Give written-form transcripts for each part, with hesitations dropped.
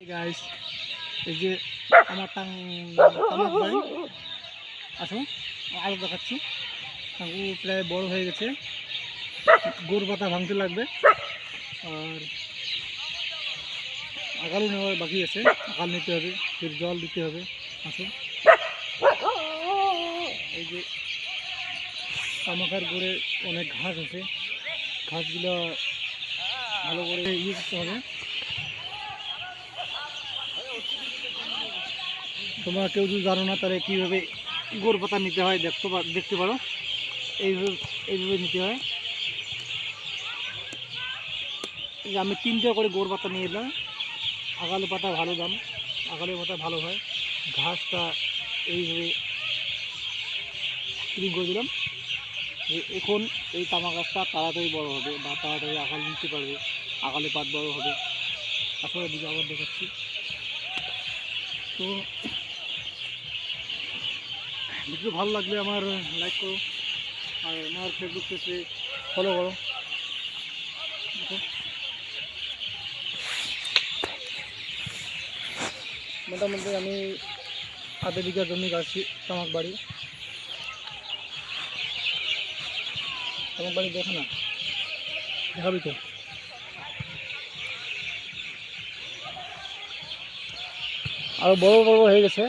Guys, এই যে আমার তামাক বাড়ি আসো আরো দেখাচ্ছি। ও প্রায় বড় হয়ে গেছে, গোর পাতা ভাঙতে লাগবে আর আগালও নেওয়ার বাকি আছে। আগাল নিতে হবে, ফির জল দিতে হবে। আসো, এই যে তামাকার গোড়ে অনেক ঘাস আছে, ঘাসগুলো ভালো করে ইয়ে করতে হবে। তোমরা কেউ যদি জানো না তাহলে কীভাবে গোড় পাতা নিতে হয় দেখতে পারো। এইভাবে নিতে হয়। আমি 3টা করে গোড় পাতা নিয়ে এলাম। আগালে পাতা ভালো দাম, আগালে পাতা ভালো হয়। ঘাসটা এইভাবে ক্লিন করে দিলাম। এখন এই তামাক গাছটা তাড়াতাড়ি বড় হবে বা তাড়াতাড়ি আগাল নিতে পারবে, আগালে পাত বড় হবে। আসলে দিকে আবার দেখাচ্ছি। তো ভিডিও ভালো লাগলে আমার লাইক করো আর আমার ফেসবুক পেজে ফলো করো। মোটামুটি আমি আধা বিঘা জমি গাছি তামাক বাড়ি দেখো না, দেখাবি তো। আরও বড় বড় হয়ে গেছে,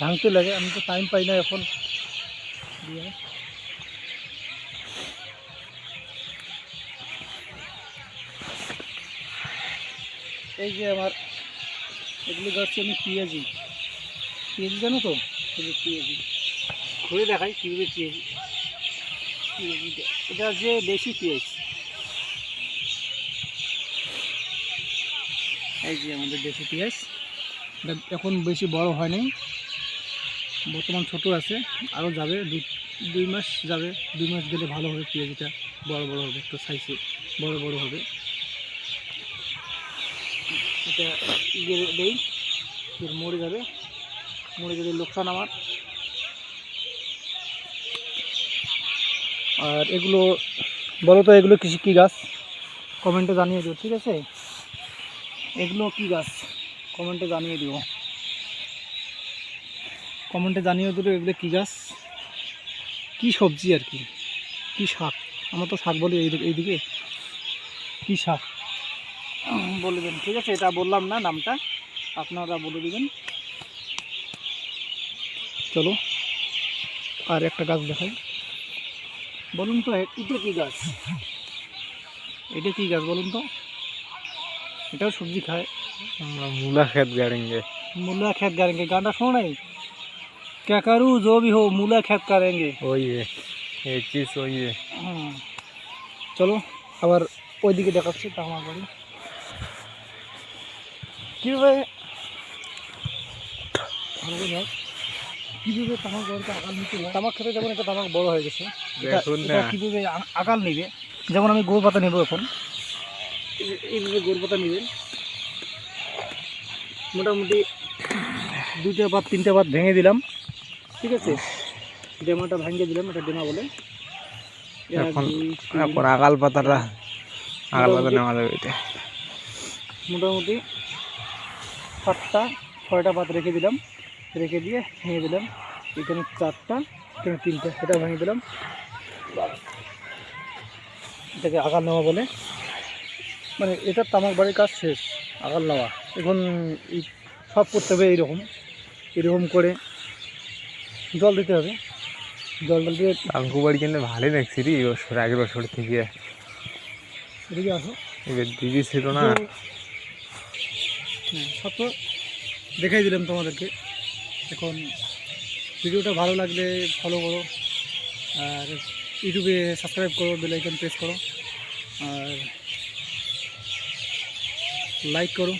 ভাঙতে লাগে। আমি তো টাইম পাই না এখন দিয়ে। এই যে আমার এগুলো গাছছে আমি পেঁয়াজি জানো তো, পেঁয়াজি ঘুরে দেখাই কীভাবে পেঁয়াজিটা। এটা যে দেশি পেঁয়াজ, এই যে আমাদের দেশি পেঁয়াজ। এটা এখন বেশি বড় হয় নাই, বর্তমান ছোট আছে, আরও যাবে 2 মাস যাবে। 2 মাস গেলে ভালো হবে, পেঁয়াজিটা বড় বড় হবে, একটু সাইজে বড় বড় হবে। এটা ইয়ে দেই, মরে যাবে, মরে গেলে লোকসান আমার। আর এগুলো বলো তো, এগুলো কী গাছ কমেন্টে জানিয়ে দিও, ঠিক আছে? এগুলো কি গাছ কমেন্টে জানিয়ে দিও, এগুলো কী গাছ, কী সবজি আর কি, কী শাক। আমরা তো শাক বলি এইদিকে, কী শাক বলে দেন, ঠিক আছে? এটা বললাম না নামটা, আপনারা বলে দেবেন। চলো আর একটা গাছ দেখাই। বলুন তো এটা কী গাছ, বলুন তো? এটাও সবজি খায়। मूला खेत गाड़ेंगे। मूला खेत करेंगे, गाना शोनो नहीं? क्या करूँ जो भी हो, मूला खेत करेंगे। वही है, ये चीज़ वही है। हाँ, চলো আবার ওইদিকে দেখাচ্ছি তামাক বাড়ি কীভাবে তামাক বাড়িতে আগাল নিতে হয়। তামাক খেতে যেমন একটা তামাক বড় হয়ে গেছে, এটা কীভাবে আগাল নিবে। যেমন আমি গোড় পাতা নেব এখন, এইভাবে গোড় পাতা নেবেন। মোটামুটি 2টা বা 3টা বাদ ভেঙে দিলাম, ঠিক আছে? ডেমাটা ভেঙে দিলাম, এটা ডেমা বলে। এখন আগাল পাতা নেওয়া যাবে। এটা মোটামুটি 7টা 6টা পাত রেখে দিলাম, রেখে দিয়ে ভেঙে দিলাম। এখানে 4টা, এখানে 3টা, এটা ভেঙে দিলাম। এটাকে আগাল নেওয়া বলে। মানে এটা তামাক বাড়ির কাজ শেষ, আগাল নেওয়া। এখন সব করতে হবে এরকম করে জল দিতে হবে। জল দিয়ে আঙ্কু বাড়ি কিন্তু ভালোই দেখছি রে, আগের বছর থেকে। এদিকে আসো, এবার দিদি ছিল না। সব তো দেখাই দিলাম তোমাদেরকে। এখন ভিডিওটা ভালো লাগলে ফলো করো, আর ইউটিউবে সাবস্ক্রাইব করো, বেল আইকন প্রেস করো, আর লাইক করো।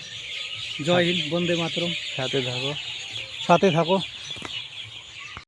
জয় হিন্দ, বন্দে মাতরম। সাথে থাকো।